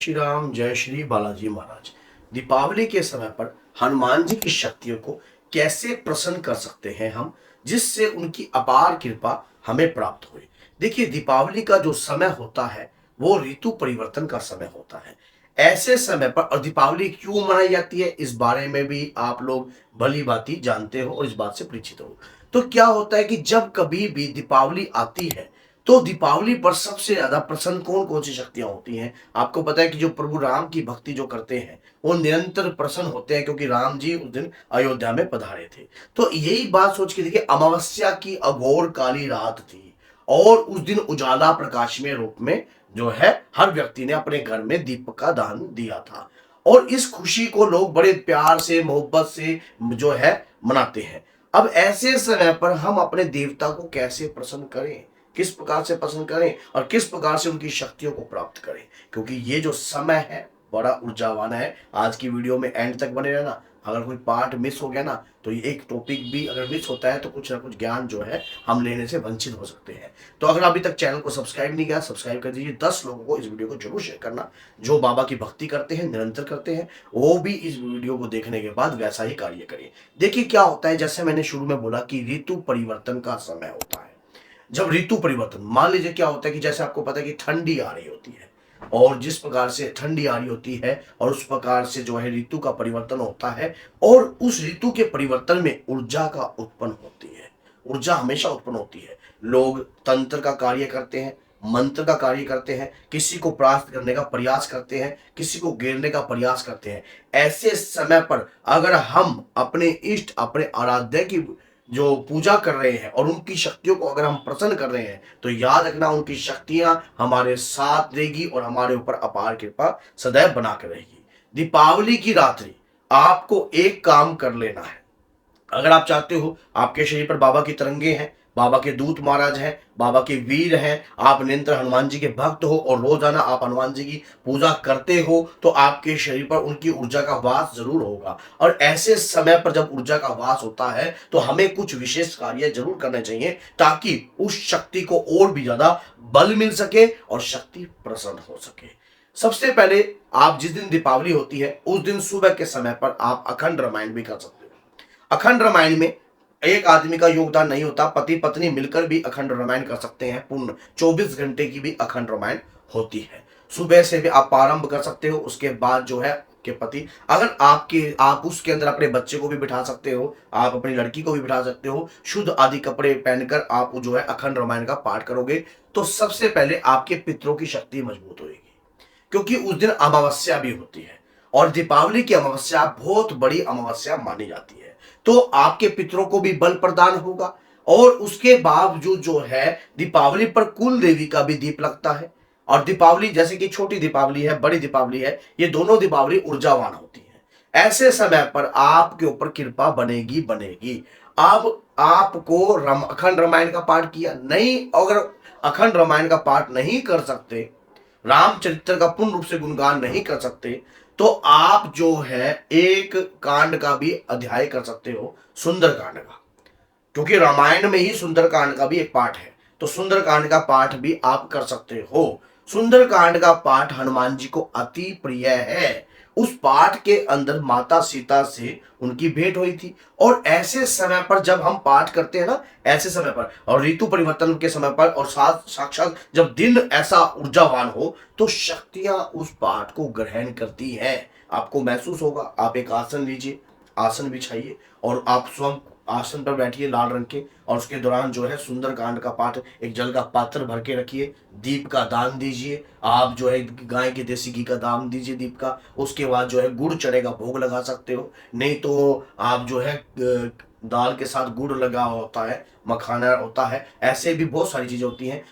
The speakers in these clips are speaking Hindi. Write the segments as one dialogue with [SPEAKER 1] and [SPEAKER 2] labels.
[SPEAKER 1] श्री राम जय श्री बालाजी महाराज। दीपावली के समय पर हनुमान जी की शक्तियों को कैसे प्रसन्न कर सकते हैं हम, जिससे उनकी अपार कृपा हमें प्राप्त हुई। देखिए, दीपावली का जो समय होता है वो ऋतु परिवर्तन का समय होता है। ऐसे समय पर और दीपावली क्यों मनाई जाती है इस बारे में भी आप लोग भली भांति जानते हो और इस बात से परिचित हो। तो क्या होता है कि जब कभी भी दीपावली आती है तो दीपावली पर सबसे ज्यादा प्रसन्न कौन कौन सी शक्तियां होती हैं। आपको पता है कि जो प्रभु राम की भक्ति जो करते हैं वो निरंतर प्रसन्न होते हैं, क्योंकि राम जी उस दिन अयोध्या में पधारे थे। तो यही बात सोच के देखिए, अमावस्या की अघोर काली रात थी और उस दिन उजाला प्रकाश में रूप में जो है हर व्यक्ति ने अपने घर में दीपक का दान दिया था। और इस खुशी को लोग बड़े प्यार से मोहब्बत से जो है मनाते हैं। अब ऐसे समय पर हम अपने देवता को कैसे प्रसन्न करें, किस प्रकार से पसंद करें और किस प्रकार से उनकी शक्तियों को प्राप्त करें, क्योंकि ये जो समय है बड़ा ऊर्जावान है। आज की वीडियो में एंड तक बने रहना। अगर कोई पार्ट मिस हो गया ना तो ये एक टॉपिक भी अगर मिस होता है तो कुछ ना कुछ ज्ञान जो है हम लेने से वंचित हो सकते हैं। तो अगर अभी तक चैनल को सब्सक्राइब नहीं किया, सब्सक्राइब कर दीजिए। 10 लोगों को इस वीडियो को जरूर शेयर करना जो बाबा की भक्ति करते हैं, निरंतर करते हैं, वो भी इस वीडियो को देखने के बाद वैसा ही कार्य करिए। देखिए क्या होता है, जैसे मैंने शुरू में बोला कि ऋतु परिवर्तन का समय होता है। जब ऋतु परिवर्तन, मान लीजिए क्या होता है कि जैसे आपको पता है कि ठंडी आ रही होती है और जिस प्रकार से ठंडी आ रही होती है और उस प्रकार से जो है ऋतु का परिवर्तन होता है और उस ऋतु के परिवर्तन में ऊर्जा का उत्पन्न होती है। ऊर्जा हमेशा उत्पन्न होती है। लोग तंत्र का कार्य करते हैं, मंत्र का कार्य करते हैं, किसी को प्राप्त करने का प्रयास करते हैं, किसी को घेरने का प्रयास करते हैं। ऐसे समय पर अगर हम अपने इष्ट, अपने आराध्य की जो पूजा कर रहे हैं और उनकी शक्तियों को अगर हम प्रसन्न कर रहे हैं तो याद रखना उनकी शक्तियां हमारे साथ देगी और हमारे ऊपर अपार कृपा सदैव बना कर रहेगी। दीपावली की रात्रि आपको एक काम कर लेना है। अगर आप चाहते हो, आपके शरीर पर बाबा की तरंगे हैं, बाबा के दूत महाराज हैं, बाबा के वीर हैं, आप निरंतर हनुमान जी के भक्त हो और रोजाना आप हनुमान जी की पूजा करते हो, तो आपके शरीर पर उनकी ऊर्जा का वास जरूर होगा। और ऐसे समय पर जब ऊर्जा का वास होता है तो हमें कुछ विशेष कार्य जरूर करने चाहिए ताकि उस शक्ति को और भी ज्यादा बल मिल सके और शक्ति प्रसन्न हो सके। सबसे पहले, आप जिस दिन दीपावली होती है उस दिन सुबह के समय पर आप अखंड रामायण भी कर सकते हो। अखंड रामायण में एक आदमी का योगदान नहीं होता, पति पत्नी मिलकर भी अखंड रामायण कर सकते हैं। पूर्ण 24 घंटे की भी अखंड रामायण होती है। सुबह से भी आप प्रारंभ कर सकते हो। उसके बाद जो है के पति, अगर आप उसके अंदर अपने बच्चे को भी बिठा सकते हो, आप अपनी लड़की को भी बिठा सकते हो। शुद्ध आदि कपड़े पहनकर आप जो है अखंड रामायण का पाठ करोगे तो सबसे पहले आपके पितरों की शक्ति मजबूत होगी, क्योंकि उस दिन अमावस्या भी होती है और दीपावली की अमावस्या बहुत बड़ी अमावस्या मानी जाती है। तो आपके पितरों को भी बल प्रदान होगा। और उसके बावजूद जो है दीपावली पर कुल देवी का भी दीप लगता है। और दीपावली जैसे कि छोटी दीपावली है, बड़ी दीपावली है, ये दोनों दीपावली ऊर्जावान होती है। ऐसे समय पर आपके ऊपर कृपा बनेगी बनेगी। अब आपको अखंड रामायण का पाठ किया नहीं, अगर अखंड रामायण का पाठ नहीं कर सकते, रामचरित्र का पूर्ण रूप से गुणगान नहीं कर सकते, तो आप जो है एक कांड का भी अध्याय कर सकते हो, सुंदर कांड का। क्योंकि रामायण में ही सुंदर कांड का भी एक पाठ है, तो सुंदर कांड का पाठ भी आप कर सकते हो। सुंदर कांड का पाठ हनुमान जी को अति प्रिय है। उस पाठ के अंदर माता सीता से उनकी भेंट हुई थी। और ऐसे समय पर जब हम पाठ करते हैं ना, ऐसे समय पर और ऋतु परिवर्तन के समय पर और साथ साक्षात जब दिन ऐसा ऊर्जावान हो तो शक्तियां उस पाठ को ग्रहण करती हैं। आपको महसूस होगा। आप एक आसन लीजिए, आसन बिछाइए और आप स्वयं आसन पर बैठिए लाल रंग के, और उसके दौरान जो है सुंदर कांड का पाठ, एक जल का पात्र भर के रखिए, दीप का दान दीजिए। आप जो है गाय के देसी घी का दान दीजिए दीप का। उसके बाद जो है गुड़ चढ़ेगा, भोग लगा सकते हो। नहीं तो आप जो है दाल के साथ गुड़ लगा होता है, मखाना होता है, ऐसे भी बहुत सारी चीजें होती हैं।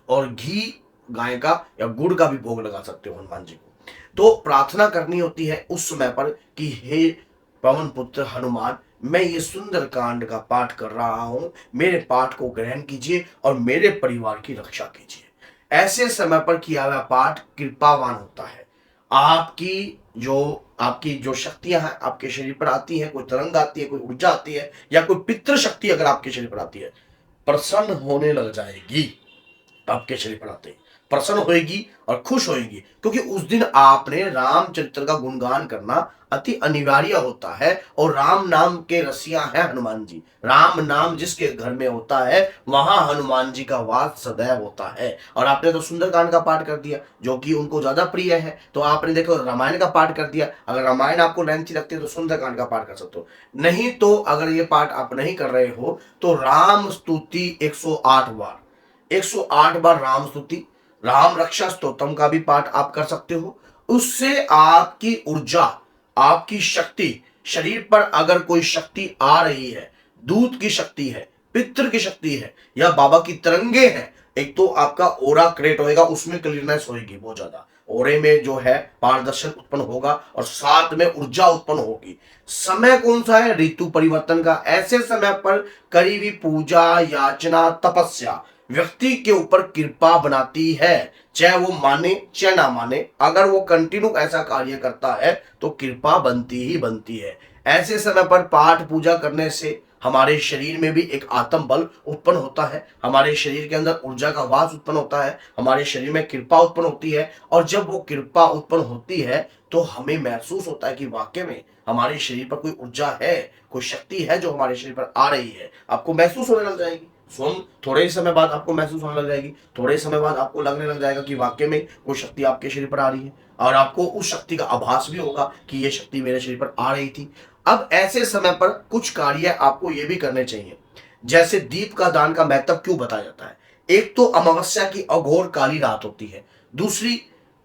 [SPEAKER 1] और घी गाय का या गुड़ का भी भोग लगा सकते हो हनुमान जी को। तो प्रार्थना करनी होती है उस समय पर कि हे पवन पुत्र हनुमान, मैं ये सुंदर कांड का पाठ कर रहा हूं, मेरे पाठ को ग्रहण कीजिए और मेरे परिवार की रक्षा कीजिए। ऐसे समय पर किया हुआ पाठ कृपावान होता है। आपकी जो शक्तियां हैं आपके शरीर पर आती हैं, कोई तरंग आती है, कोई ऊर्जा आती है या कोई पितृ शक्ति अगर आपके शरीर पर आती है, प्रसन्न होने लग जाएगी आपके शरीर पर आते ही। प्रसन्न होएगी और खुश होएगी, क्योंकि उस दिन आपने रामचरित्र का गुणगान करना अति अनिवार्य होता है। और राम नाम के रसिया है हनुमान जी। राम नाम जिसके घर में होता है वहां हनुमान जी का वास सदैव होता है। और आपने तो सुंदरकांड का पाठ कर दिया जो कि उनको ज्यादा प्रिय है, तो आपने देखो रामायण का पाठ कर दिया। अगर रामायण आपको लेंथी लगती है तो सुंदरकांड का पाठ कर सकते हो, नहीं तो अगर ये पाठ आप नहीं कर रहे हो तो राम स्तुति 108 बार, 108 बार राम स्तुति, राम रक्षा स्तोत्रम का भी पाठ आप कर सकते हो। उससे आपकी ऊर्जा, आपकी शक्ति, शरीर पर अगर कोई शक्ति आ रही है, दूध की शक्ति है, पितृ की शक्ति है, या बाबा की तरंगे हैं, एक तो आपका ओरा क्रिएट होएगा, उसमें क्लियरनेस होगी बहुत ज्यादा, ओरे में जो है पारदर्शन उत्पन्न होगा और साथ में ऊर्जा उत्पन्न होगी। समय कौन सा है? ऋतु परिवर्तन का। ऐसे समय पर करी हुई पूजा, याचना, तपस्या व्यक्ति के ऊपर कृपा बनाती है, चाहे वो माने चाहे ना माने। अगर वो कंटिन्यू ऐसा कार्य करता है तो कृपा बनती ही बनती है। ऐसे समय पर पाठ पूजा करने से हमारे शरीर में भी एक आत्म बल उत्पन्न होता है, हमारे शरीर के अंदर ऊर्जा का वास उत्पन्न होता है, हमारे शरीर में कृपा उत्पन्न होती है। और जब वो कृपा उत्पन्न होती है तो हमें महसूस होता है कि वाकई में हमारे शरीर पर कोई ऊर्जा है, कोई शक्ति है जो हमारे शरीर पर आ रही है। आपको महसूस होने लग जाएगी, स्वयं थोड़े ही समय बाद आपको महसूस होने लग जाएगी, थोड़े समय बाद आपको लगने लग जाएगा कि वाकई में कोई शक्ति आपके शरीर पर आ रही है, और आपको उस शक्ति का आभास भी होगा कि ये शक्ति मेरे शरीर पर आ रही थी। अब ऐसे समय पर कुछ कार्य आपको ये भी करने चाहिए, जैसे दीप का दान का महत्व क्यों बताया जाता है। एक तो अमावस्या की अघोर काली रात होती है, दूसरी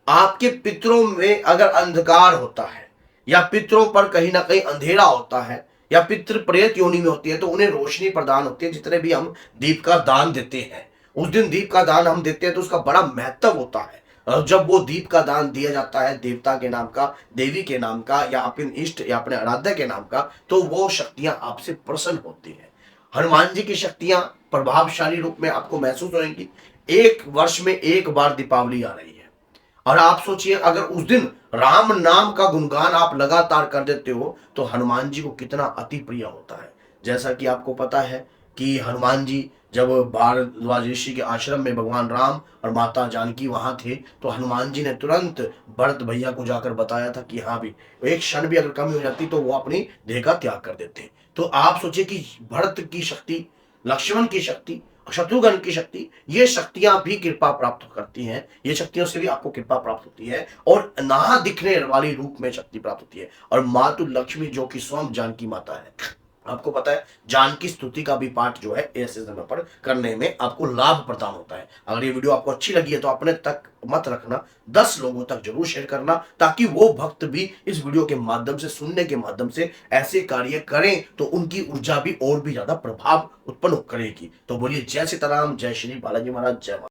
[SPEAKER 1] आपके पितरों में अगर अंधकार होता है या पितरों पर कहीं ना कहीं अंधेरा होता है या पितृ प्रेत योनि में होती है तो उन्हें रोशनी प्रदान होती है। जितने भी हम दीप का दान देते हैं, उस दिन दीप का दान हम देते हैं तो उसका बड़ा महत्व होता है। और जब वो दीप का दान दिया जाता है देवता के नाम का, देवी के नाम का, या अपने इष्ट या अपने आराध्य के नाम का, तो वो शक्तियां आपसे प्रसन्न होती है। हनुमान जी की शक्तियां प्रभावशाली रूप में आपको महसूस होंगी। एक वर्ष में एक बार दीपावली आ रही है, और आप सोचिए अगर उस दिन राम नाम का गुणगान आप लगातार कर देते हो तो हनुमान जी को कितना अति प्रिय होता है। जैसा कि आपको पता है कि हनुमान जी जब भारद्वाज ऋषि के आश्रम में भगवान राम और माता जानकी वहां थे तो हनुमान जी ने तुरंत भरत भैया को जाकर बताया था कि हाँ भी एक क्षण भी अगर कमी हो जाती तो वो अपनी देह का त्याग कर देते। तो आप सोचिए कि भरत की शक्ति, लक्ष्मण की शक्ति, शत्रुघ्न की शक्ति, ये शक्तियां भी कृपा प्राप्त करती हैं। ये शक्तियों से भी आपको कृपा प्राप्त होती है और ना दिखने वाली रूप में शक्ति प्राप्त होती है। और मातु लक्ष्मी जो कि स्वयं जानकी माता है, आपको पता है जानकी स्तुति का भी पाठ जो है ऐसे समय पर करने में आपको लाभ प्रदान होता है। अगर ये वीडियो आपको अच्छी लगी है तो अपने तक मत रखना, 10 लोगों तक जरूर शेयर करना, ताकि वो भक्त भी इस वीडियो के माध्यम से, सुनने के माध्यम से ऐसे कार्य करें तो उनकी ऊर्जा भी और भी ज्यादा प्रभाव उत्पन्न करेगी। तो बोलिए जय सीताराम, जय श्री बालाजी महाराज, जय माता।